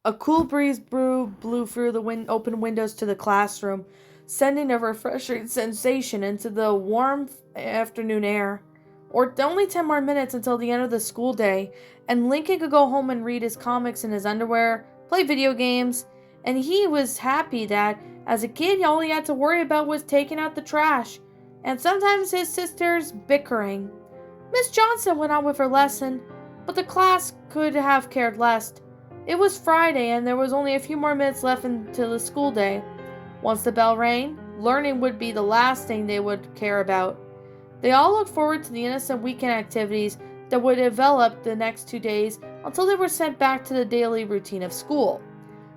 A cool breeze blew through the open windows to the classroom, sending a refreshing sensation into the warm afternoon air. Or only 10 more minutes until the end of the school day, and Lincoln could go home and read his comics in his underwear, play video games, and he was happy that, as a kid, all he had to worry about was taking out the trash, and sometimes his sisters bickering. Miss Johnson went on with her lesson, but the class could have cared less. It was Friday, and there was only a few more minutes left until the school day. Once the bell rang, learning would be the last thing they would care about. They all looked forward to the innocent weekend activities that would develop the next 2 days until they were sent back to the daily routine of school.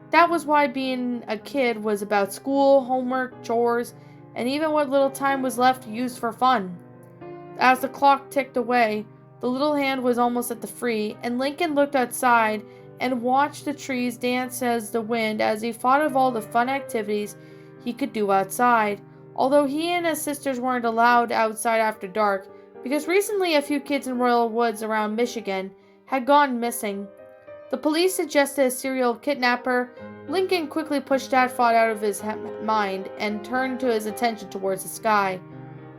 That was why being a kid was about school, homework, chores, and even what little time was left used for fun. As the clock ticked away, the little hand was almost at the free, and Lincoln looked outside and watched the trees dance as the wind as he thought of all the fun activities he could do outside, although he and his sisters weren't allowed outside after dark because recently a few kids in Royal Woods around Michigan had gone missing. The police suggested a serial kidnapper. Lincoln quickly pushed that thought out of his mind and turned his attention towards the sky.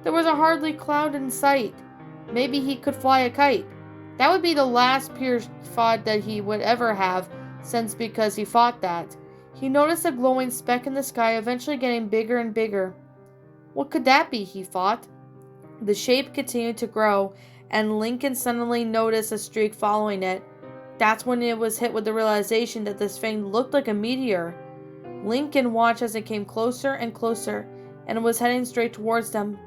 There was a hardly cloud in sight. Maybe he could fly a kite. That would be the last pure thought that he would ever have, since because he thought that. He noticed a glowing speck in the sky eventually getting bigger and bigger. What could that be, he thought. The shape continued to grow, and Lincoln suddenly noticed a streak following it. That's when it was hit with the realization that this thing looked like a meteor. Lincoln watched as it came closer and closer, and it was heading straight towards them.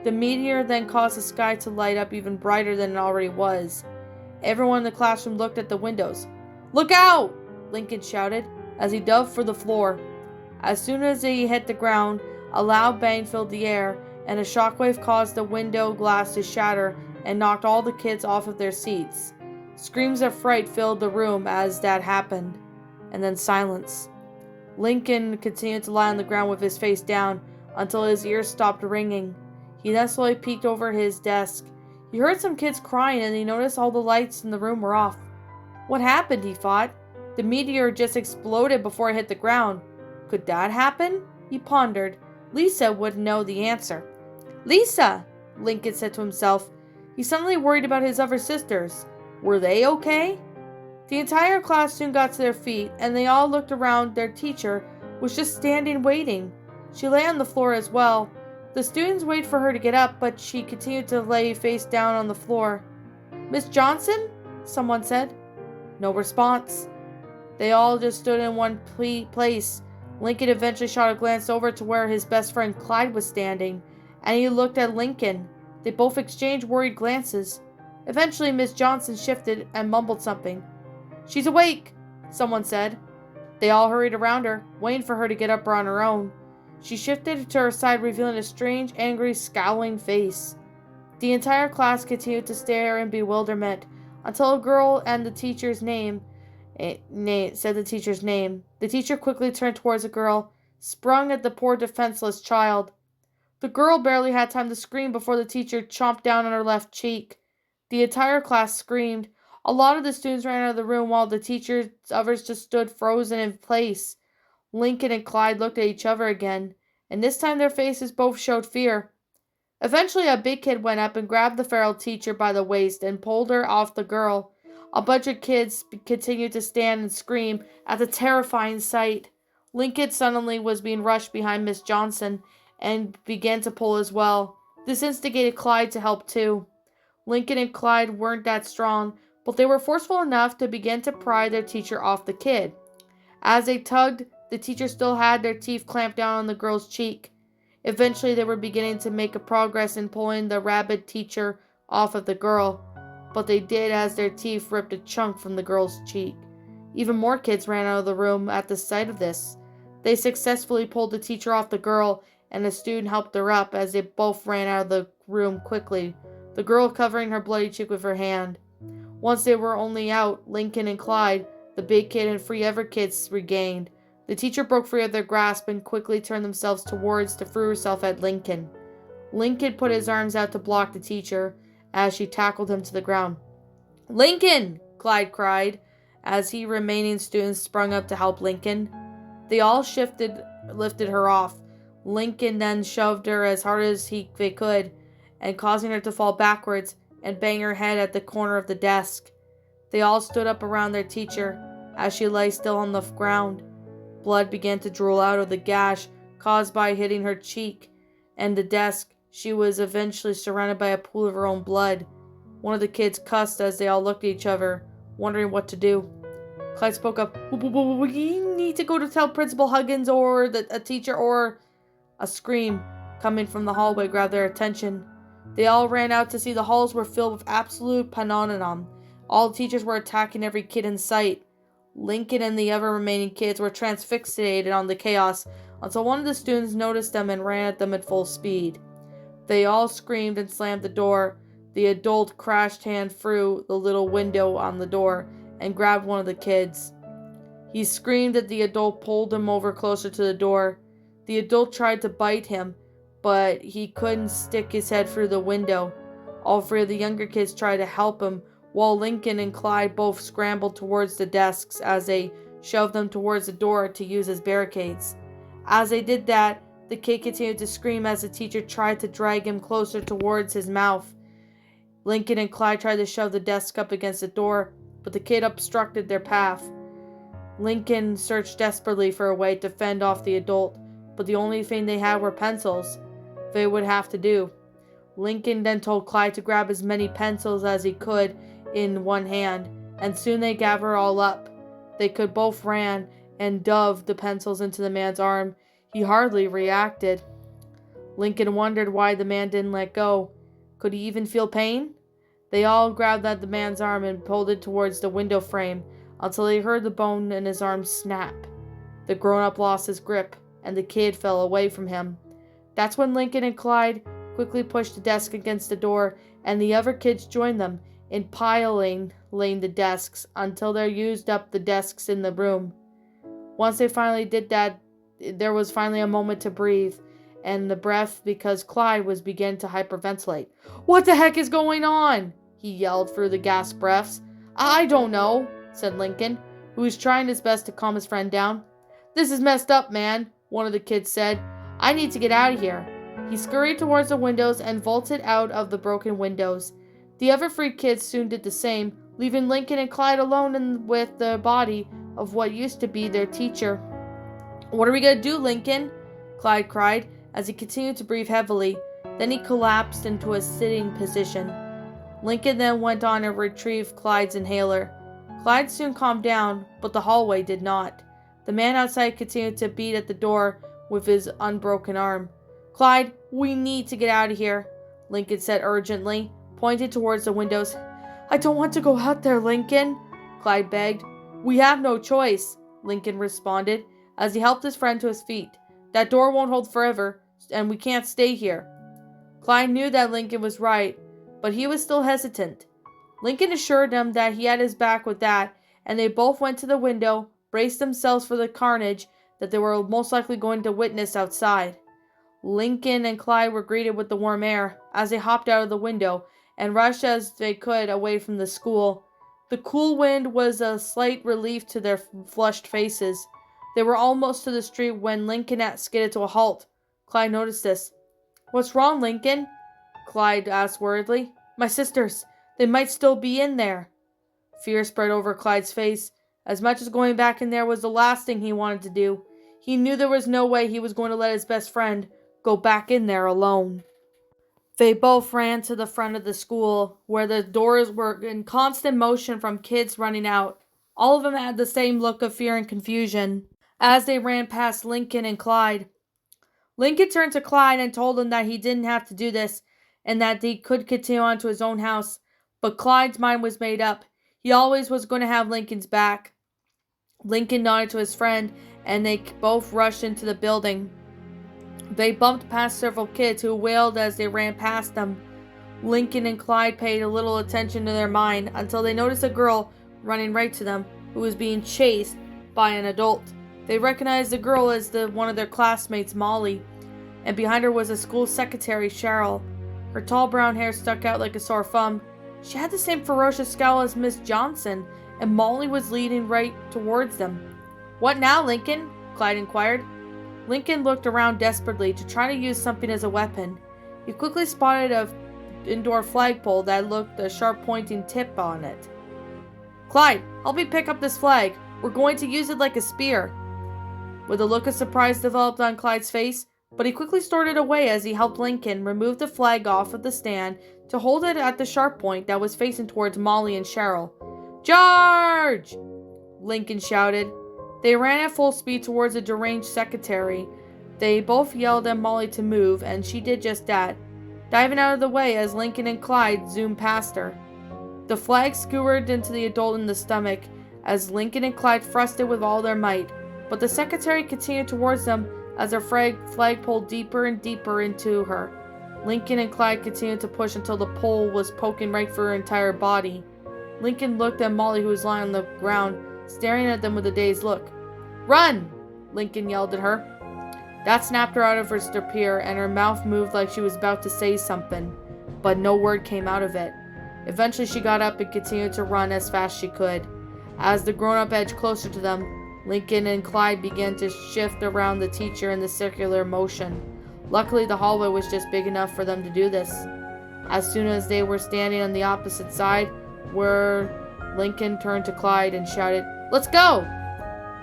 The meteor then caused the sky to light up even brighter than it already was. Everyone in the classroom looked at the windows. "Look out!" Lincoln shouted as he dove for the floor. As soon as he hit the ground, a loud bang filled the air, and a shockwave caused the window glass to shatter and knocked all the kids off of their seats. Screams of fright filled the room as that happened, and then silence. Lincoln continued to lie on the ground with his face down until his ears stopped ringing. He then slowly peeked over his desk. He heard some kids crying and he noticed all the lights in the room were off. What happened, he thought. The meteor just exploded before it hit the ground. Could that happen? He pondered. Lisa would know the answer. "Lisa!" Lincoln said to himself. He suddenly worried about his other sisters. Were they okay? The entire class soon got to their feet, and they all looked around. Their teacher was just standing waiting. She lay on the floor as well. The students waited for her to get up, but she continued to lay face down on the floor. "Miss Johnson?" someone said. No response. They all just stood in one place. Lincoln eventually shot a glance over to where his best friend Clyde was standing, and he looked at Lincoln. They both exchanged worried glances. Eventually, Miss Johnson shifted and mumbled something. "She's awake," someone said. They all hurried around her, waiting for her to get up on her own. She shifted to her side, revealing a strange, angry, scowling face. The entire class continued to stare in bewilderment until a girl and the teacher's name said the teacher's name. The teacher quickly turned towards the girl, sprung at the poor defenseless child. The girl barely had time to scream before the teacher chomped down on her left cheek. The entire class screamed. A lot of the students ran out of the room while the teachers, others just stood frozen in place. Lincoln and Clyde looked at each other again, and this time their faces both showed fear. Eventually, a big kid went up and grabbed the feral teacher by the waist and pulled her off the girl. A bunch of kids continued to stand and scream at the terrifying sight. Lincoln suddenly was being rushed behind Miss Johnson and began to pull as well. This instigated Clyde to help too. Lincoln and Clyde weren't that strong, but they were forceful enough to begin to pry their teacher off the kid. As they tugged, the teacher still had their teeth clamped down on the girl's cheek. Eventually, they were beginning to make a progress in pulling the rabid teacher off of the girl, but they did as their teeth ripped a chunk from the girl's cheek. Even more kids ran out of the room at the sight of this. They successfully pulled the teacher off the girl, and a student helped her up as they both ran out of the room quickly, the girl covering her bloody cheek with her hand. Once they were only out, Lincoln and Clyde, the big kid and 3 other kids, regained. The teacher broke free of their grasp and quickly turned themselves towards to throw herself at Lincoln. Lincoln put his arms out to block the teacher as she tackled him to the ground. "Lincoln!" Clyde cried as the remaining students sprung up to help Lincoln. They all lifted her off. Lincoln then shoved her as hard as they could, and causing her to fall backwards and bang her head at the corner of the desk. They all stood up around their teacher as she lay still on the ground. Blood began to drool out of the gash caused by hitting her cheek and the desk. She was eventually surrounded by a pool of her own blood. One of the kids cussed as they all looked at each other, wondering what to do. Clyde spoke up, "We need to go to tell Principal Huggins or a teacher or..." A scream coming from the hallway grabbed their attention. They all ran out to see the halls were filled with absolute pandemonium. All the teachers were attacking every kid in sight. Lincoln and the other remaining kids were transfixated on the chaos until one of the students noticed them and ran at them at full speed. They all screamed and slammed the door. The adult crashed hand through the little window on the door and grabbed one of the kids. He screamed that the adult pulled him over closer to the door. The adult tried to bite him, but he couldn't stick his head through the window. All three of the younger kids tried to help him, while Lincoln and Clyde both scrambled towards the desks as they shoved them towards the door to use as barricades. As they did that, the kid continued to scream as the teacher tried to drag him closer towards his mouth. Lincoln and Clyde tried to shove the desk up against the door, but the kid obstructed their path. Lincoln searched desperately for a way to fend off the adult, but the only thing they had were pencils. They would have to do. Lincoln then told Clyde to grab as many pencils as he could in one hand, and soon they gathered all up. They could both ran and dove the pencils into the man's arm. He hardly reacted. Lincoln wondered why the man didn't let go. Could he even feel pain? They all grabbed at the man's arm and pulled it towards the window frame until they heard the bone in his arm snap. The grown-up lost his grip, and the kid fell away from him. That's when Lincoln and Clyde quickly pushed the desk against the door, and the other kids joined them in piling the desks until they used up the desks in the room. Once they finally did that, there was finally a moment to breathe and the breath because Clyde was beginning to hyperventilate. "What the heck is going on?" he yelled through the gasped breaths. "I don't know," said Lincoln, who was trying his best to calm his friend down. "This is messed up, man," one of the kids said. "I need to get out of here." He scurried towards the windows and vaulted out of the broken windows. The other three kids soon did the same, leaving Lincoln and Clyde alone with the body of what used to be their teacher. "What are we going to do, Lincoln?" Clyde cried as he continued to breathe heavily. Then he collapsed into a sitting position. Lincoln then went on and retrieved Clyde's inhaler. Clyde soon calmed down, but the hallway did not. The man outside continued to beat at the door with his unbroken arm. "Clyde, we need to get out of here," Lincoln said urgently, pointing towards the windows. "I don't want to go out there, Lincoln," Clyde begged. "We have no choice," Lincoln responded as he helped his friend to his feet. "That door won't hold forever, and we can't stay here." Clyde knew that Lincoln was right, but he was still hesitant. Lincoln assured him that he had his back with that, and they both went to the window, braced themselves for the carnage that they were most likely going to witness outside. Lincoln and Clyde were greeted with the warm air as they hopped out of the window and rushed as they could away from the school. The cool wind was a slight relief to their flushed faces. They were almost to the street when Lincoln skidded to a halt. Clyde noticed this. "What's wrong, Lincoln?" Clyde asked worriedly. "My sisters. They might still be in there." Fear spread over Clyde's face. As much as going back in there was the last thing he wanted to do, he knew there was no way he was going to let his best friend go back in there alone. They both ran to the front of the school, where the doors were in constant motion from kids running out. All of them had the same look of fear and confusion as they ran past Lincoln and Clyde. Lincoln turned to Clyde and told him that he didn't have to do this and that he could continue on to his own house. But Clyde's mind was made up. He always was going to have Lincoln's back. Lincoln nodded to his friend, and they both rushed into the building. They bumped past several kids who wailed as they ran past them. Lincoln and Clyde paid a little attention to their mind until they noticed a girl running right to them who was being chased by an adult. They recognized the girl as one of their classmates, Molly, and behind her was a school secretary, Cheryl. Her tall brown hair stuck out like a sore thumb. She had the same ferocious scowl as Miss Johnson, and Molly was leading right towards them. "What now, Lincoln?" Clyde inquired. Lincoln looked around desperately to try to use something as a weapon. He quickly spotted an indoor flagpole that looked a sharp pointing tip on it. "Clyde, help me pick up this flag. We're going to use it like a spear." With a look of surprise developed on Clyde's face, but he quickly stored it away as he helped Lincoln remove the flag off of the stand to hold it at the sharp point that was facing towards Molly and Cheryl. "Charge!" Lincoln shouted. They ran at full speed towards the deranged secretary. They both yelled at Molly to move, and she did just that, diving out of the way as Lincoln and Clyde zoomed past her. The flag skewered into the adult in the stomach as Lincoln and Clyde thrust it with all their might, but the secretary continued towards them as their flag pulled deeper and deeper into her. Lincoln and Clyde continued to push until the pole was poking right through her entire body. Lincoln looked at Molly, who was lying on the ground, staring at them with a dazed look. "Run!" Lincoln yelled at her. That snapped her out of her stupor, and her mouth moved like she was about to say something, but no word came out of it. Eventually she got up and continued to run as fast as she could. As the grown-up edged closer to them, Lincoln and Clyde began to shift around the teacher in the circular motion. Luckily, the hallway was just big enough for them to do this. As soon as they were standing on the opposite side, where Lincoln turned to Clyde and shouted, "Let's go!"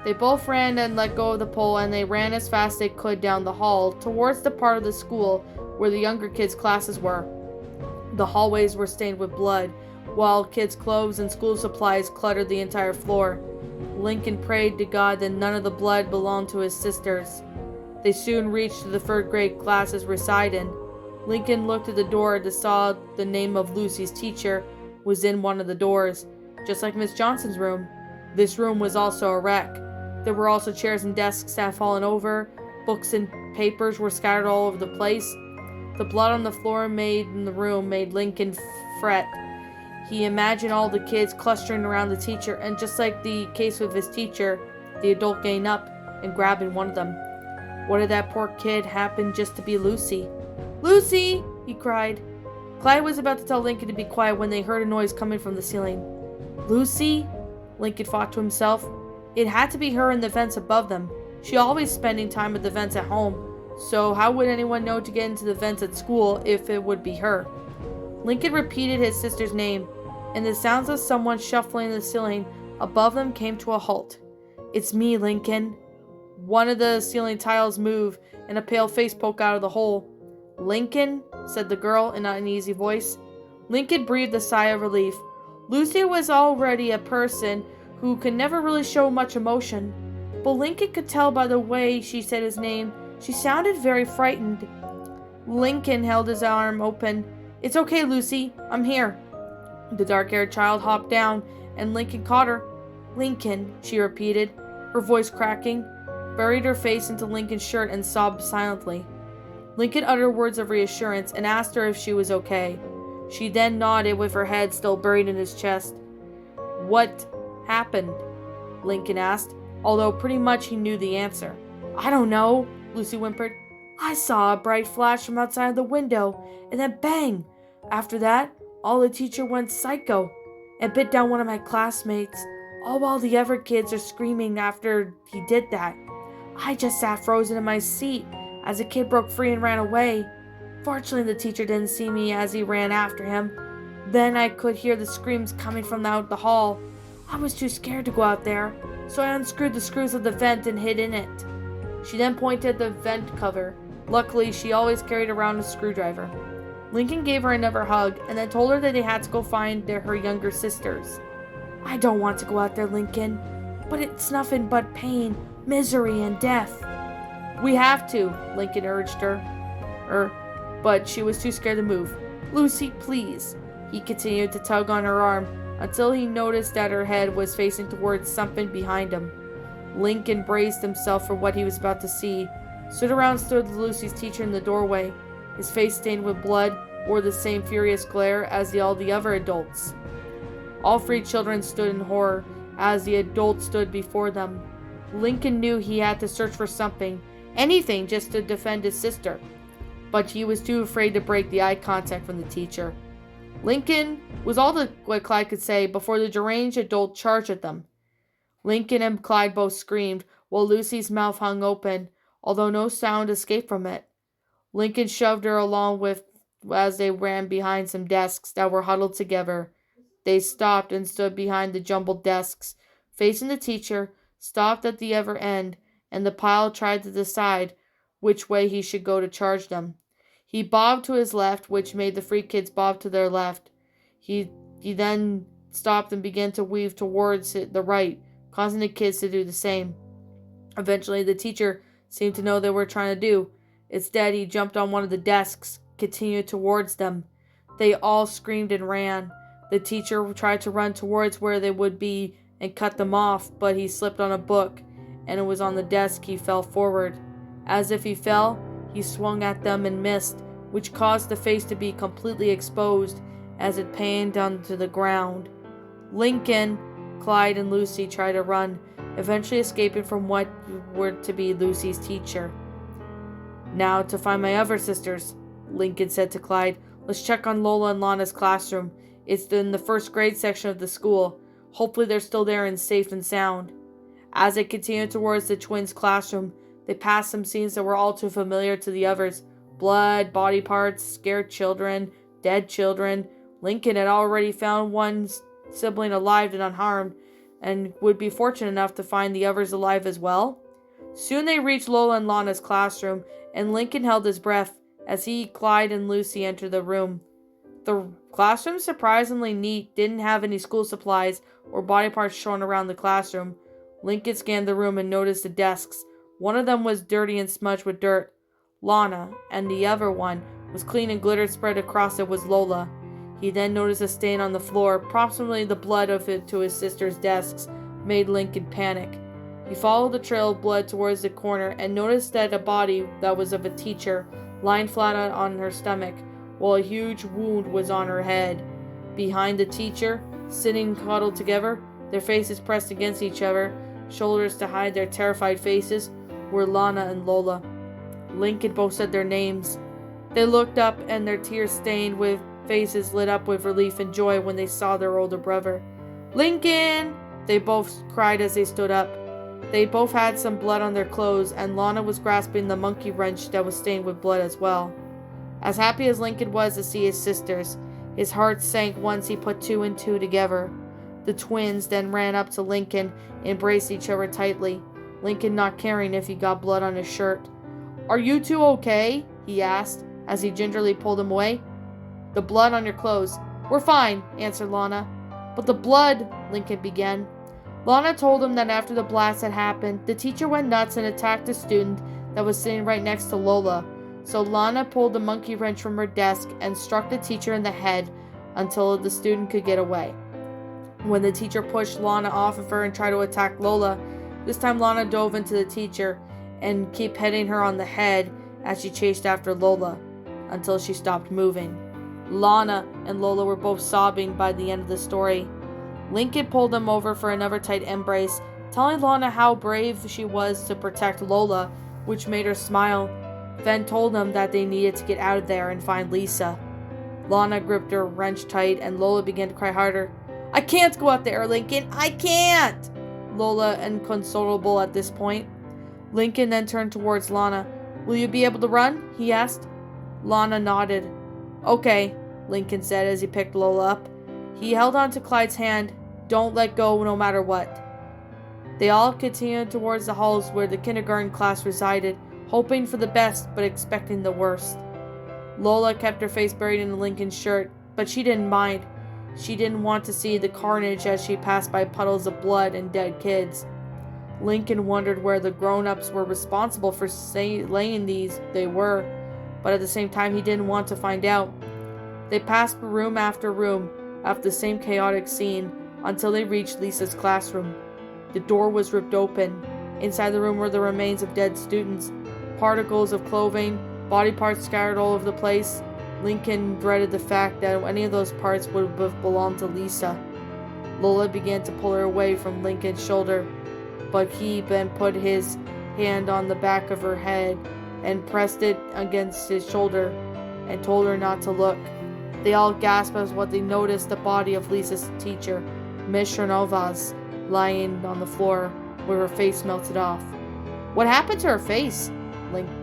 They both ran and let go of the pole, and they ran as fast as they could down the hall towards the part of the school where the younger kids' classes were. The hallways were stained with blood, while kids' clothes and school supplies cluttered the entire floor. Lincoln prayed to God that none of the blood belonged to his sisters. They soon reached the third grade classes reside in. Lincoln looked at the door and saw the name of Lucy's teacher was in one of the doors, just like Miss Johnson's room. This room was also a wreck. There were also chairs and desks that had fallen over. Books and papers were scattered all over the place. The blood on the floor in the room made Lincoln fret. He imagined all the kids clustering around the teacher, and just like the case with his teacher, the adult getting up and grabbing one of them. What if that poor kid happened just to be Lucy? "Lucy!" he cried. Clyde was about to tell Lincoln to be quiet when they heard a noise coming from the ceiling. "Lucy?" Lincoln thought to himself. It had to be her in the vents above them. She always spending time at the vents at home, so how would anyone know to get into the vents at school if it would be her? Lincoln repeated his sister's name, and the sounds of someone shuffling the ceiling above them came to a halt. "It's me, Lincoln." One of the ceiling tiles moved, and a pale face poked out of the hole. "Lincoln?" said the girl in an uneasy voice. Lincoln breathed a sigh of relief. Lucy was already a person who could never really show much emotion, but Lincoln could tell by the way she said his name, she sounded very frightened. Lincoln held his arm open. "It's okay, Lucy. I'm here." The dark-haired child hopped down, and Lincoln caught her. "Lincoln," she repeated, her voice cracking, buried her face into Lincoln's shirt and sobbed silently. Lincoln uttered words of reassurance and asked her if she was okay. She then nodded with her head still buried in his chest. "What happened?" Lincoln asked, although pretty much he knew the answer. "I don't know," Lucy whimpered. "I saw a bright flash from outside the window, and then bang! After that, all the teacher went psycho and bit down one of my classmates, all while the other kids are screaming after he did that. I just sat frozen in my seat as the kid broke free and ran away. Fortunately, the teacher didn't see me as he ran after him. Then I could hear the screams coming from out the hall. I was too scared to go out there, so I unscrewed the screws of the vent and hid in it." She then pointed at the vent cover. Luckily, she always carried around a screwdriver. Lincoln gave her another hug and then told her that they had to go find her younger sisters. "I don't want to go out there, Lincoln, but it's nothing but pain, misery, and death." "We have to," Lincoln urged her, but she was too scared to move. "Lucy, please." He continued to tug on her arm until he noticed that her head was facing towards something behind him. Lincoln braced himself for what he was about to see. Stood Lucy's teacher in the doorway. His face stained with blood wore the same furious glare as all the other adults. All three children stood in horror as the adult stood before them. Lincoln knew he had to search for something, anything just to defend his sister, but he was too afraid to break the eye contact from the teacher. Lincoln was all what Clyde could say before the deranged adult charged at them. Lincoln and Clyde both screamed, while Lucy's mouth hung open, although no sound escaped from it. Lincoln shoved her along with as they ran behind some desks that were huddled together. They stopped and stood behind the jumbled desks, facing the teacher, stopped at the other end, and the pile tried to decide which way he should go to charge them. He bobbed to his left, which made the three kids bob to their left. He then stopped and began to weave towards the right, causing the kids to do the same. Eventually, the teacher seemed to know they were trying to do. Instead, he jumped on one of the desks, continued towards them. They all screamed and ran. The teacher tried to run towards where they would be and cut them off, but he slipped on a book, and it was on the desk he fell forward. As if he fell, he swung at them and missed, which caused the face to be completely exposed as it paned down to the ground. Lincoln, Clyde, and Lucy tried to run, eventually escaping from what were to be Lucy's teacher. "Now to find my other sisters," Lincoln said to Clyde. "Let's check on Lola and Lana's classroom. It's in the first grade section of the school. Hopefully they're still there and safe and sound." As they continued towards the twins' classroom, they passed some scenes that were all too familiar to the others. Blood, body parts, scared children, dead children. Lincoln had already found one sibling alive and unharmed, and would be fortunate enough to find the others alive as well. Soon they reached Lola and Lana's classroom, and Lincoln held his breath as he, Clyde, and Lucy entered the room. The classroom, surprisingly neat, didn't have any school supplies or body parts shown around the classroom. Lincoln scanned the room and noticed the desks. One of them was dirty and smudged with dirt, Lana, and the other one was clean and glitter spread across it was Lola. He then noticed a stain on the floor, possibly the blood of it to his sister's desks, made Lincoln panic. He followed the trail of blood towards the corner and noticed that a body that was of a teacher lying flat on her stomach, while a huge wound was on her head. Behind the teacher, sitting huddled together, their faces pressed against each other, shoulders to hide their terrified faces, were Lana and Lola. Lincoln both said their names. They looked up, and their tear-stained with faces lit up with relief and joy when they saw their older brother. "Lincoln!" they both cried as they stood up. They both had some blood on their clothes, and Lana was grasping the monkey wrench that was stained with blood as well. As happy as Lincoln was to see his sisters, his heart sank once he put two and two together. The twins then ran up to Lincoln and embraced each other tightly, Lincoln not caring if he got blood on his shirt. "Are you two okay?" he asked, as he gingerly pulled him away. "The blood on your clothes." "We're fine," answered Lana. "But the blood," Lincoln began. Lana told him that after the blast had happened, the teacher went nuts and attacked a student that was sitting right next to Lola. So Lana pulled the monkey wrench from her desk and struck the teacher in the head until the student could get away. When the teacher pushed Lana off of her and tried to attack Lola, this time Lana dove into the teacher and kept hitting her on the head as she chased after Lola until she stopped moving. Lana and Lola were both sobbing by the end of the story. Lincoln pulled them over for another tight embrace, telling Lana how brave she was to protect Lola, which made her smile, then told them that they needed to get out of there and find Lisa. Lana gripped her wrench tight, and Lola began to cry harder. "I can't go out there, Lincoln! I can't!" Lola inconsolable at this point. Lincoln then turned towards Lana. "Will you be able to run?" he asked. Lana nodded. "Okay," Lincoln said as he picked Lola up. He held on to Clyde's hand. "Don't let go no matter what." They all continued towards the halls where the kindergarten class resided, hoping for the best but expecting the worst. Lola kept her face buried in Lincoln's shirt, but she didn't mind. She didn't want to see the carnage as she passed by puddles of blood and dead kids. Lincoln wondered where the grown-ups were responsible for laying these. They were, but at the same time he didn't want to find out. They passed room after room after the same chaotic scene until they reached Lisa's classroom. The door was ripped open. Inside the room were the remains of dead students, particles of clothing, body parts scattered all over the place. Lincoln dreaded the fact that any of those parts would have belonged to Lisa. Lola began to pull her away from Lincoln's shoulder, but he then put his hand on the back of her head and pressed it against his shoulder and told her not to look. They all gasped as what they noticed the body of Lisa's teacher, Miss Chernovaz, lying on the floor where her face melted off. "What happened to her face?"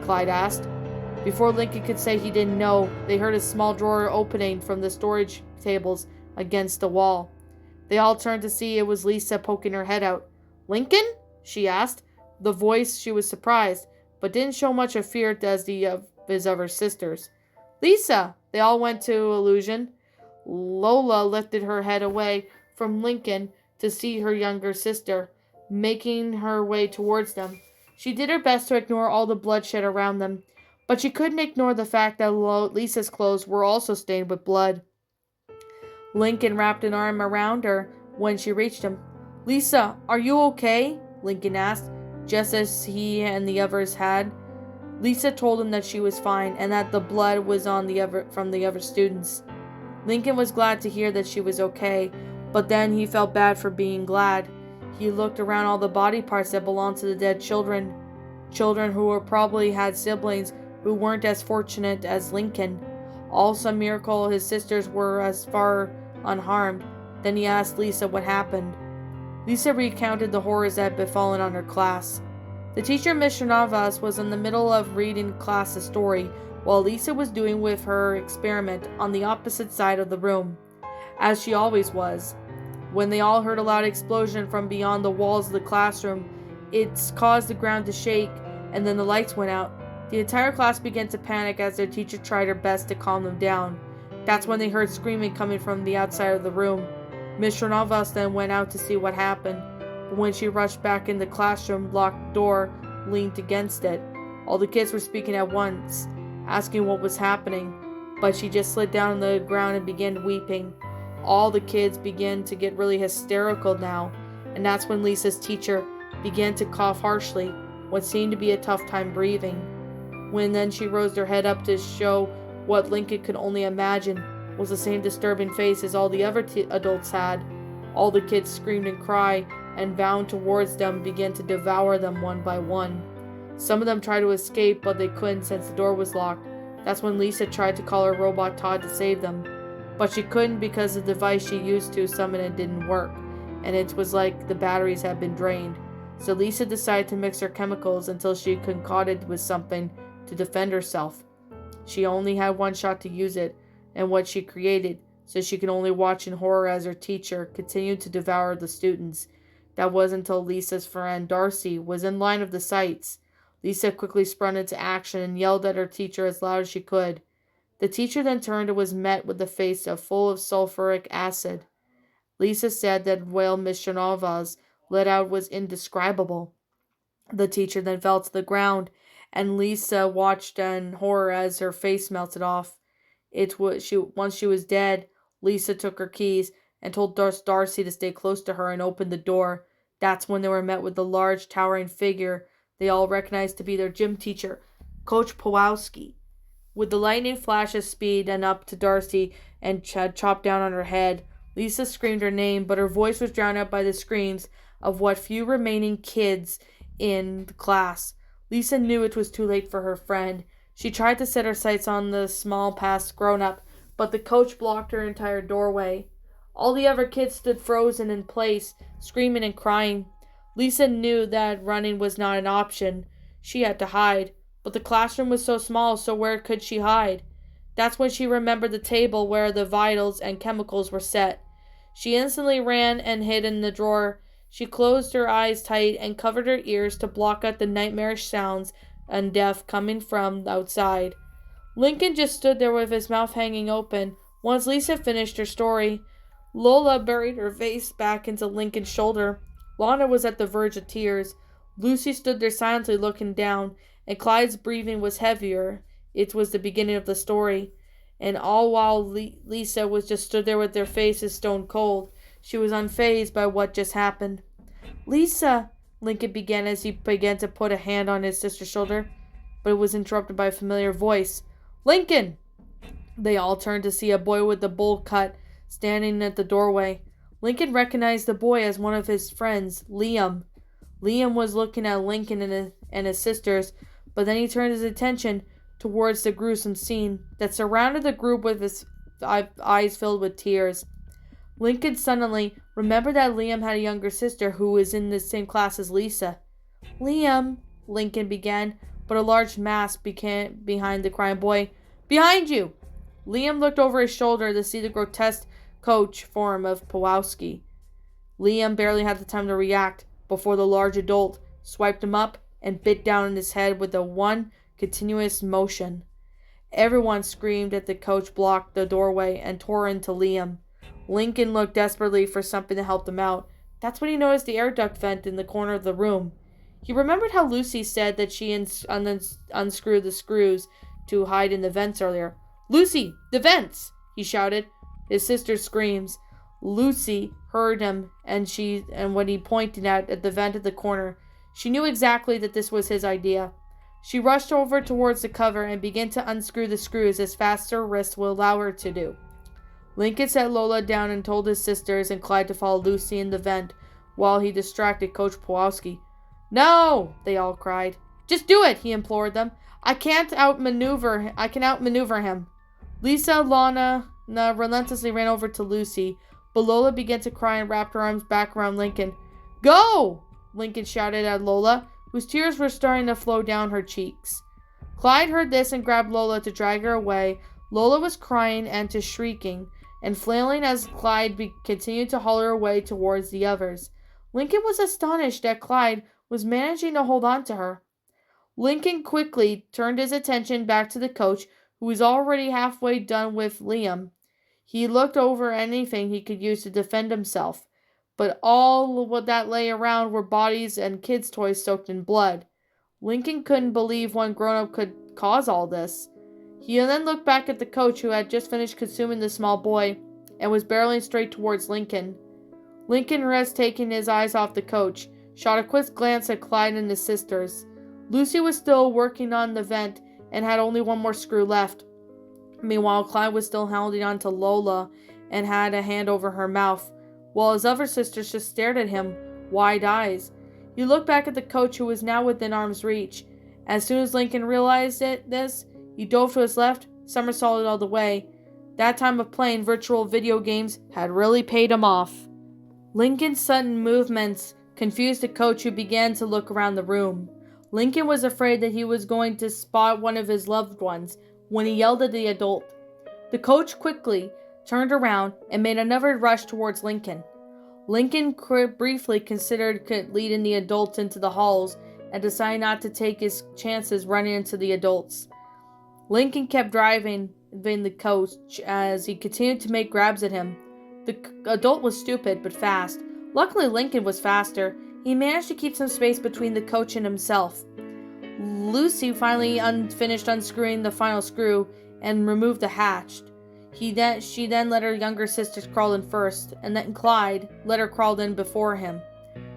Clyde asked. Before Lincoln could say he didn't know, they heard a small drawer opening from the storage tables against the wall. They all turned to see it was Lisa poking her head out. "Lincoln?" she asked. The voice, she was surprised, but didn't show much of fear as the of his other sisters. "Lisa!" They all went to illusion. Lola lifted her head away from Lincoln to see her younger sister, making her way towards them. She did her best to ignore all the bloodshed around them, but she couldn't ignore the fact that Lisa's clothes were also stained with blood. Lincoln wrapped an arm around her when she reached him. "Lisa, are you okay?" Lincoln asked, just as he and the others had. Lisa told him that she was fine and that the blood was from the other students. Lincoln was glad to hear that she was okay, but then he felt bad for being glad. He looked around all the body parts that belonged to the dead children who were probably had siblings who weren't as fortunate as Lincoln. All some miracle his sisters were as far unharmed. Then he asked Lisa what happened. Lisa recounted the horrors that had befallen on her class. The teacher, Miss Navas, was in the middle of reading class a story, while Lisa was doing with her experiment on the opposite side of the room, as she always was. When they all heard a loud explosion from beyond the walls of the classroom, it caused the ground to shake, and then the lights went out. The entire class began to panic as their teacher tried her best to calm them down. That's when they heard screaming coming from the outside of the room. Miss Navas then went out to see what happened. But when she rushed back in the classroom, locked door leaned against it. All the kids were speaking at once, asking what was happening, but she just slid down on the ground and began weeping. All the kids began to get really hysterical now, and that's when Lisa's teacher began to cough harshly, what seemed to be a tough time breathing. When then she rose her head up to show what Lincoln could only imagine was the same disturbing face as all the other adults had. All the kids screamed and cried, and bound towards them began to devour them one by one. Some of them tried to escape, but they couldn't since the door was locked. That's when Lisa tried to call her robot Todd to save them. But she couldn't because the device she used to summon it didn't work, and it was like the batteries had been drained. So Lisa decided to mix her chemicals until she concocted with something to defend herself. She only had one shot to use it, and what she created, so she could only watch in horror as her teacher continued to devour the students. That was until Lisa's friend Darcy was in line of the sights. Lisa quickly sprung into action and yelled at her teacher as loud as she could. The teacher then turned and was met with a face full of sulfuric acid. Lisa said that wail Miss Chernovaz let out was indescribable. The teacher then fell to the ground, and Lisa watched in horror as her face melted off. Once she was dead, Lisa took her keys and told Darcy to stay close to her and opened the door. That's when they were met with the large, towering figure they all recognized to be their gym teacher, Coach Pawlowski. With the lightning flash of speed and up to Darcy and had chopped down on her head, Lisa screamed her name, but her voice was drowned out by the screams of what few remaining kids in the class. Lisa knew it was too late for her friend. She tried to set her sights on the small past grown-up, but the coach blocked her entire doorway. All the other kids stood frozen in place, screaming and crying. Lisa knew that running was not an option. She had to hide, but the classroom was so small, so where could she hide? That's when she remembered the table where the vitals and chemicals were set. She instantly ran and hid in the drawer. She closed her eyes tight and covered her ears to block out the nightmarish sounds and death coming from outside. Lincoln just stood there with his mouth hanging open. Once Lisa finished her story, Lola buried her face back into Lincoln's shoulder. Lana was at the verge of tears. Lucy stood there silently looking down, and Clyde's breathing was heavier. It was the beginning of the story. And all while Lisa was just stood there with their faces stone cold. She was unfazed by what just happened. "Lisa," Lincoln began as he began to put a hand on his sister's shoulder, but it was interrupted by a familiar voice. "Lincoln!" They all turned to see a boy with a bowl cut standing at the doorway. Lincoln recognized the boy as one of his friends, Liam. Liam was looking at Lincoln and his sisters, but then he turned his attention towards the gruesome scene that surrounded the group with his eyes filled with tears. Lincoln suddenly remembered that Liam had a younger sister who was in the same class as Lisa. Liam, Lincoln began, but a large mass began behind the crying boy. Behind you! Liam looked over his shoulder to see the grotesque coach form of Pawlowski. Liam barely had the time to react before the large adult swiped him up and bit down on his head with a one continuous motion. Everyone screamed as the coach blocked the doorway and tore into Liam. Lincoln looked desperately for something to help them out. That's when he noticed the air duct vent in the corner of the room. He remembered how Lucy said that she unscrewed the screws to hide in the vents earlier. Lucy, the vents! He shouted. His sister screams. Lucy heard him, and when he pointed at the vent at the corner, she knew exactly that this was his idea. She rushed over towards the cover and began to unscrew the screws as fast as her wrist would allow her to do. Lincoln set Lola down and told his sisters and Clyde to follow Lucy in the vent while he distracted Coach Pawlowski. No! They all cried. Just do it, he implored them. I can outmaneuver him. Lana relentlessly ran over to Lucy, but Lola began to cry and wrapped her arms back around Lincoln. Go! Lincoln shouted at Lola, whose tears were starting to flow down her cheeks. Clyde heard this and grabbed Lola to drag her away. Lola was crying and shrieking and flailing as Clyde continued to haul her away towards the others. Lincoln was astonished that Clyde was managing to hold on to her. Lincoln quickly turned his attention back to the coach, who was already halfway done with Liam. He looked over anything he could use to defend himself, but all what that lay around were bodies and kids' toys soaked in blood. Lincoln couldn't believe one grown-up could cause all this. He then looked back at the coach, who had just finished consuming the small boy and was barreling straight towards Lincoln. Lincoln risked taking his eyes off the coach, shot a quick glance at Clyde and his sisters. Lucy was still working on the vent and had only one more screw left. Meanwhile, Clyde was still holding on to Lola and had a hand over her mouth, while his other sisters just stared at him, wide eyes. He looked back at the coach, who was now within arm's reach. As soon as Lincoln realized this, he dove to his left, somersaulted all the way. That time of playing virtual video games had really paid him off. Lincoln's sudden movements confused the coach, who began to look around the room. Lincoln was afraid that he was going to spot one of his loved ones when he yelled at the adult. The coach quickly turned around and made another rush towards Lincoln. Lincoln briefly considered leading the adults into the halls and decided not to take his chances running into the adults. Lincoln kept driving the coach as he continued to make grabs at him. The adult was stupid but fast. Luckily, Lincoln was faster. He managed to keep some space between the coach and himself. Lucy finally finished unscrewing the final screw and removed the hatch. She then let her younger sisters crawl in first, and then Clyde let her crawl in before him.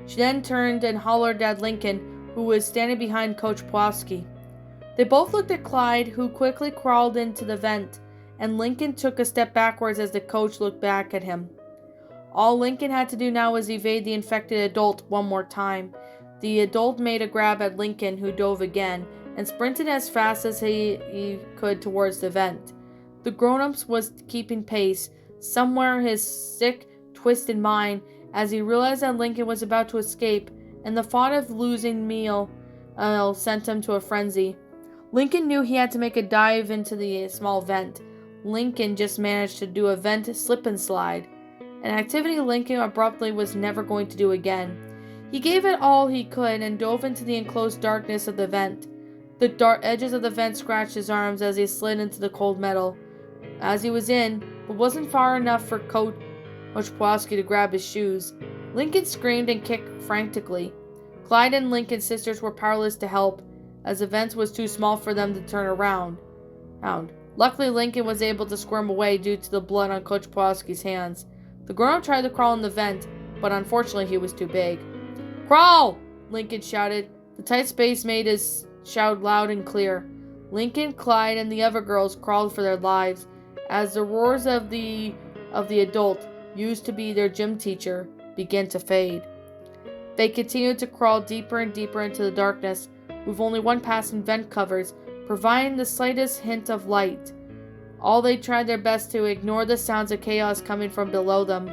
She then turned and hollered at Lincoln, who was standing behind Coach Pawlowski. They both looked at Clyde, who quickly crawled into the vent, and Lincoln took a step backwards as the coach looked back at him. All Lincoln had to do now was evade the infected adult one more time. The adult made a grab at Lincoln, who dove again, and sprinted as fast as he could towards the vent. The grown-up was keeping pace, somewhere his sick, twisted mind, as he realized that Lincoln was about to escape, and the thought of losing meal sent him to a frenzy. Lincoln knew he had to make a dive into the small vent. Lincoln just managed to do a vent slip and slide, an activity Lincoln abruptly was never going to do again. He gave it all he could and dove into the enclosed darkness of the vent. The dark edges of the vent scratched his arms as he slid into the cold metal. As he was in, but wasn't far enough for Coach Pawlowski to grab his shoes. Lincoln screamed and kicked frantically. Clyde and Lincoln's sisters were powerless to help, as the vent was too small for them to turn around. Luckily, Lincoln was able to squirm away due to the blood on Coach Pawlowski's hands. The grown-up tried to crawl in the vent, but unfortunately he was too big. Crawl! Lincoln shouted. The tight space made his shout loud and clear. Lincoln, Clyde, and the other girls crawled for their lives, as the roars of the adult, used to be their gym teacher, began to fade. They continued to crawl deeper and deeper into the darkness, with only one passing vent covers, providing the slightest hint of light. All they tried their best to ignore the sounds of chaos coming from below them.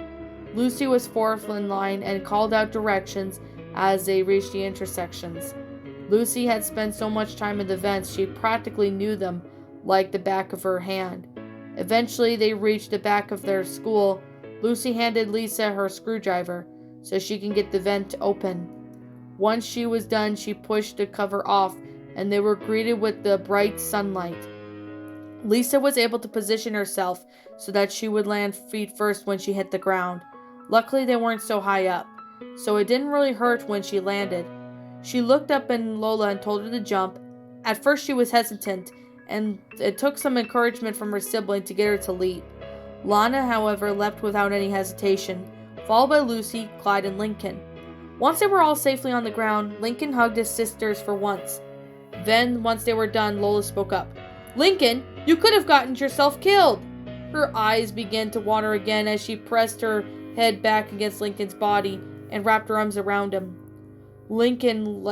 Lucy was fourth in line and called out directions as they reached the intersections. Lucy had spent so much time in the vents she practically knew them like the back of her hand. Eventually they reached the back of their school. Lucy handed Lisa her screwdriver so she can get the vent open. Once she was done, she pushed the cover off and they were greeted with the bright sunlight. Lisa was able to position herself so that she would land feet first when she hit the ground. Luckily, they weren't so high up, so it didn't really hurt when she landed. She looked up at Lola and told her to jump. At first, she was hesitant, and it took some encouragement from her sibling to get her to leap. Lana, however, leapt without any hesitation, followed by Lucy, Clyde, and Lincoln. Once they were all safely on the ground, Lincoln hugged his sisters for once. Then, once they were done, Lola spoke up. "Lincoln, you could have gotten yourself killed!" Her eyes began to water again as she pressed her head back against Lincoln's body and wrapped her arms around him. Lincoln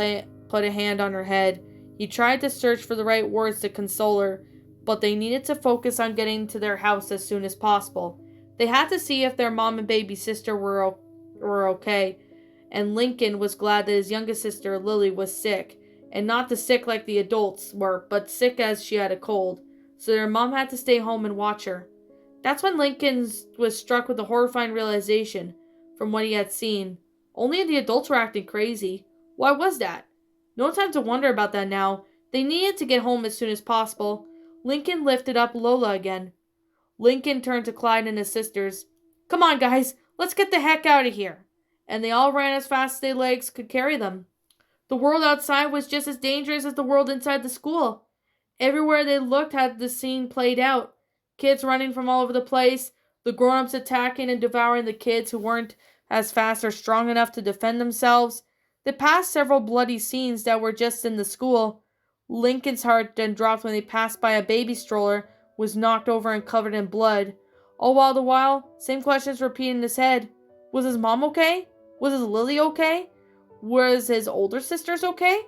put a hand on her head. He tried to search for the right words to console her, but they needed to focus on getting to their house as soon as possible. They had to see if their mom and baby sister were okay, and Lincoln was glad that his youngest sister, Lily, was sick, and not the sick like the adults were, but sick as she had a cold, so their mom had to stay home and watch her. That's when Lincoln was struck with a horrifying realization from what he had seen. Only the adults were acting crazy. Why was that? No time to wonder about that now. They needed to get home as soon as possible. Lincoln lifted up Lola again. Lincoln turned to Clyde and his sisters. "Come on, guys, let's get the heck out of here." And they all ran as fast as their legs could carry them. The world outside was just as dangerous as the world inside the school. Everywhere they looked had the scene played out. Kids running from all over the place, the grown-ups attacking and devouring the kids who weren't as fast or strong enough to defend themselves. They passed several bloody scenes that were just in the school. Lincoln's heart then dropped when they passed by a baby stroller, was knocked over and covered in blood. All the while, same questions repeated in his head. Was his mom okay? Was his Lily okay? Was his older sisters okay?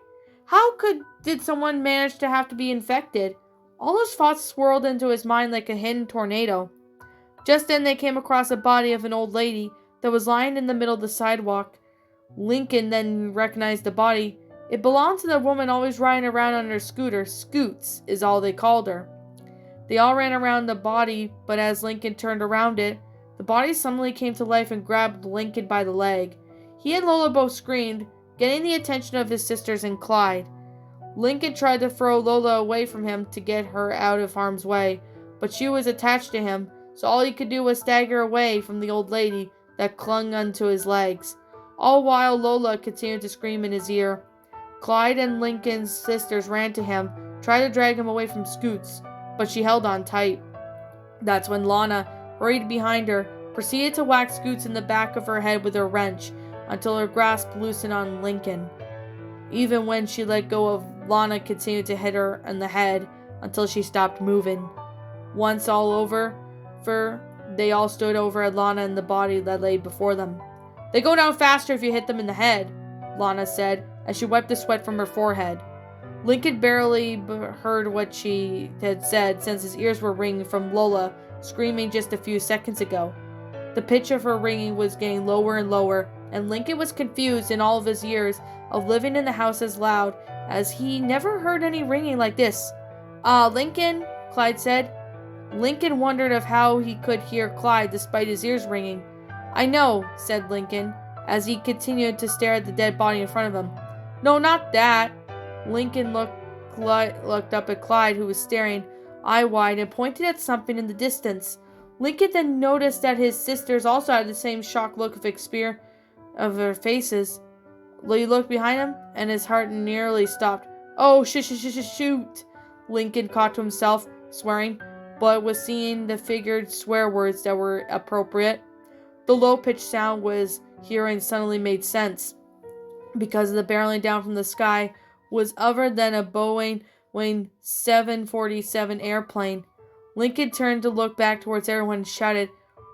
How did someone manage to have to be infected? All those thoughts swirled into his mind like a hidden tornado. Just then they came across the body of an old lady that was lying in the middle of the sidewalk. Lincoln then recognized the body. It belonged to the woman always riding around on her scooter. Scoots is all they called her. They all ran around the body, but as Lincoln turned around it, the body suddenly came to life and grabbed Lincoln by the leg. He and Lola both screamed, getting the attention of his sisters and Clyde. Lincoln tried to throw Lola away from him to get her out of harm's way, but she was attached to him, so all he could do was stagger away from the old lady that clung onto his legs. All while Lola continued to scream in his ear. Clyde and Lincoln's sisters ran to him, tried to drag him away from Scoots, but she held on tight. That's when Lana hurried behind her, proceeded to whack Scoots in the back of her head with her wrench until her grasp loosened on Lincoln. Even when she let go of Lana, continued to hit her in the head until she stopped moving. Once all over, they all stood over at Lana and the body that lay before them. "They go down faster if you hit them in the head," Lana said as she wiped the sweat from her forehead. Lincoln barely heard what she had said since his ears were ringing from Lola screaming just a few seconds ago. The pitch of her ringing was getting lower and lower, and Lincoln was confused in all of his years of living in the house as loud as he never heard any ringing like this. Lincoln," Clyde said. Lincoln wondered of how he could hear Clyde despite his ears ringing. "I know," said Lincoln, as he continued to stare at the dead body in front of him. "No, not that." Lincoln looked up at Clyde, who was staring eye-wide, and pointed at something in the distance. Lincoln then noticed that his sisters also had the same shocked look of their faces. He looked behind him, and his heart nearly stopped. "Oh, shoot!" Lincoln caught to himself, swearing, but was seeing the figured swear words that were appropriate. The low-pitched sound was hearing suddenly made sense, because the barreling down from the sky was other than a Boeing 747 airplane. Lincoln turned to look back towards everyone and shouted,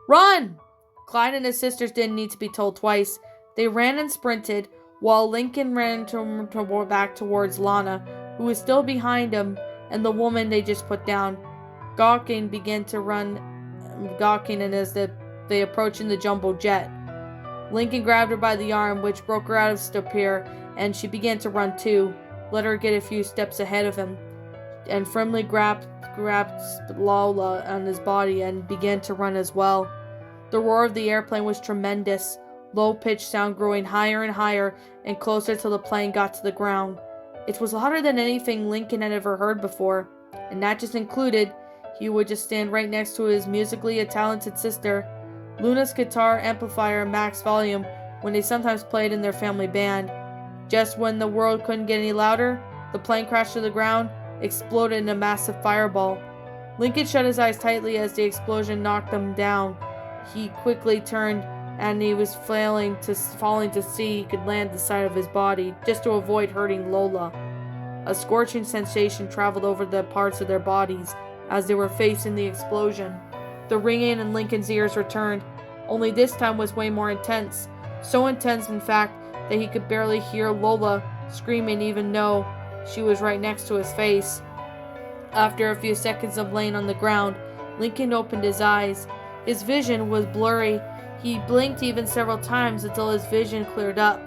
"Run!" Clyde and his sisters didn't need to be told twice. They ran and sprinted, while Lincoln ran back towards Lana, who was still behind him, and the woman they just put down. gawking, and as they approached in the jumbo jet. Lincoln grabbed her by the arm, which broke her out of stupor, and she began to run too. Let her get a few steps ahead of him, and firmly grabbed Lola on his body and began to run as well. The roar of the airplane was tremendous, low-pitched sound growing higher and higher and closer till the plane got to the ground. It was louder than anything Lincoln had ever heard before, and that just included he would just stand right next to his musically talented sister, Luna's guitar amplifier max volume when they sometimes played in their family band. Just when the world couldn't get any louder, the plane crashed to the ground, exploded in a massive fireball. Lincoln shut his eyes tightly as the explosion knocked him down. He quickly turned, and he was falling to see he could land the side of his body, just to avoid hurting Lola. A scorching sensation traveled over the parts of their bodies as they were facing the explosion. The ringing in Lincoln's ears returned, only this time was way more intense. So intense, in fact, that he could barely hear Lola screaming even though she was right next to his face. After a few seconds of laying on the ground, Lincoln opened his eyes. His vision was blurry. He blinked even several times until his vision cleared up.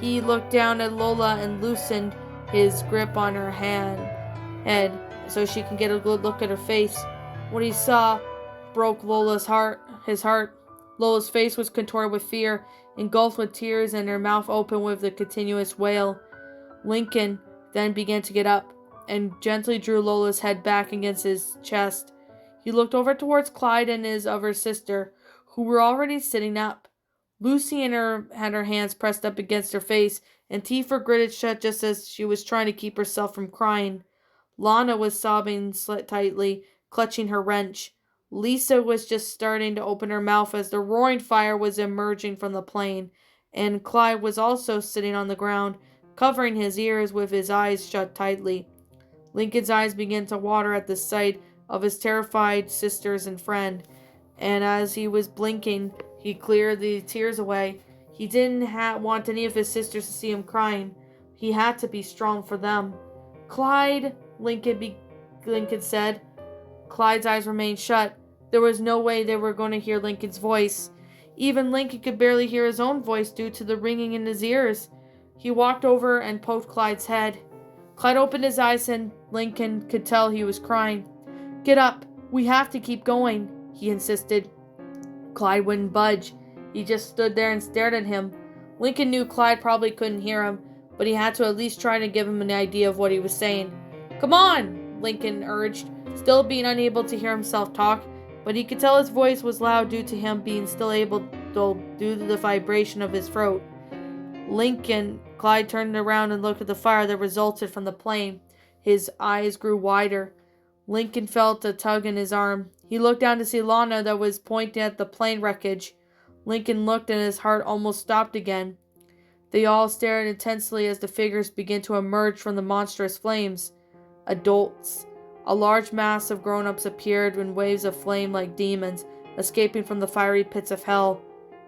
He looked down at Lola and loosened his grip on her head so she could get a good look at her face. What he saw broke his heart. Lola's face was contorted with fear, engulfed with tears, and her mouth open with a continuous wail. Lincoln then began to get up and gently drew Lola's head back against his chest. He looked over towards Clyde and his other sister, who were already sitting up. Lucy had her hands pressed up against her face, and teeth were gritted shut just as she was trying to keep herself from crying. Lana was sobbing tightly, clutching her wrench. Lisa was just starting to open her mouth as the roaring fire was emerging from the plane, and Clyde was also sitting on the ground, covering his ears with his eyes shut tightly. Lincoln's eyes began to water at the sight of his terrified sisters and friend, and as he was blinking, he cleared the tears away. He didn't want any of his sisters to see him crying. He had to be strong for them. "Clyde," Lincoln said. Clyde's eyes remained shut. There was no way they were going to hear Lincoln's voice. Even Lincoln could barely hear his own voice due to the ringing in his ears. He walked over and poked Clyde's head. Clyde opened his eyes and Lincoln could tell he was crying. "Get up. We have to keep going," he insisted. Clyde wouldn't budge. He just stood there and stared at him. Lincoln knew Clyde probably couldn't hear him, but he had to at least try to give him an idea of what he was saying. "Come on," Lincoln urged, still being unable to hear himself talk, but he could tell his voice was loud due to him being still able to due to the vibration of his throat. Clyde turned around and looked at the fire that resulted from the plane. His eyes grew wider. Lincoln felt a tug in his arm. He looked down to see Lana that was pointing at the plane wreckage. Lincoln looked and his heart almost stopped again. They all stared intensely as the figures began to emerge from the monstrous flames. Adults. A large mass of grown-ups appeared in waves of flame like demons, escaping from the fiery pits of hell.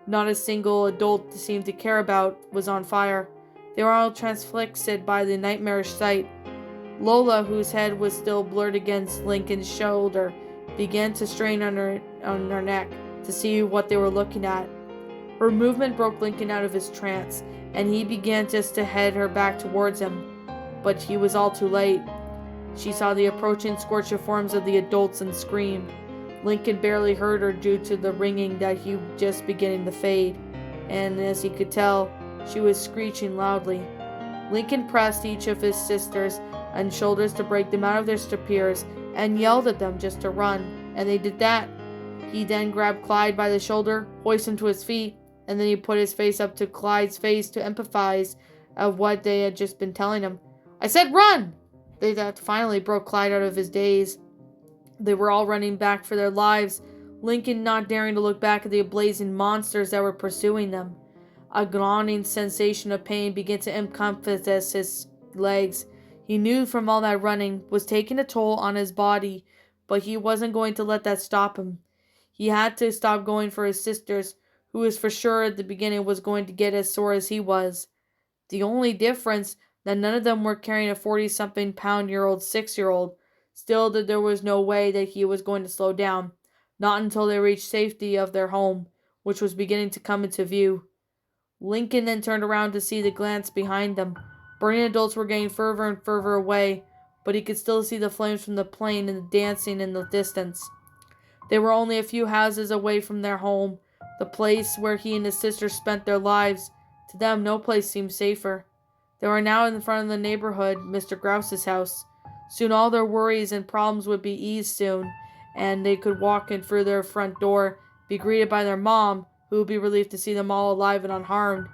Not a single adult they seemed to care about was on fire. They were all transfixed by the nightmarish sight. Lola, whose head was still blurred against Lincoln's shoulder, began to strain on her neck to see what they were looking at. Her movement broke Lincoln out of his trance, and he began just to head her back towards him. But he was all too late. She saw the approaching scorching forms of the adults and screamed. Lincoln barely heard her due to the ringing that he was just beginning to fade, and as he could tell, she was screeching loudly. Lincoln pressed each of his sisters and shoulders to break them out of their stupors and yelled at them just to run, and they did that. He then grabbed Clyde by the shoulder, hoisted him to his feet, and then he put his face up to Clyde's face to empathize of what they had just been telling him. "I said run!" That finally broke Clyde out of his daze. They were all running back for their lives, Lincoln not daring to look back at the blazing monsters that were pursuing them. A gnawing sensation of pain began to encompass his legs. He knew from all that running was taking a toll on his body, but he wasn't going to let that stop him. He had to stop going for his sisters, who was for sure at the beginning was going to get as sore as he was. The only difference that none of them were carrying a 40-something-pound-year-old 6-year-old. Still, that there was no way that he was going to slow down, not until they reached safety of their home, which was beginning to come into view. Lincoln then turned around to see the glance behind them. Burning adults were getting further and further away, but he could still see the flames from the plane and the dancing in the distance. They were only a few houses away from their home, the place where he and his sister spent their lives. To them, no place seemed safer. They were now in front of the neighborhood, Mr. Grouse's house. Soon all their worries and problems would be eased soon, and they could walk in through their front door, be greeted by their mom, who would be relieved to see them all alive and unharmed.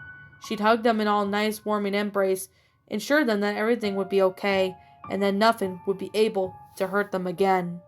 She'd hug them in all nice, warming embrace, ensure them that everything would be okay, and that nothing would be able to hurt them again.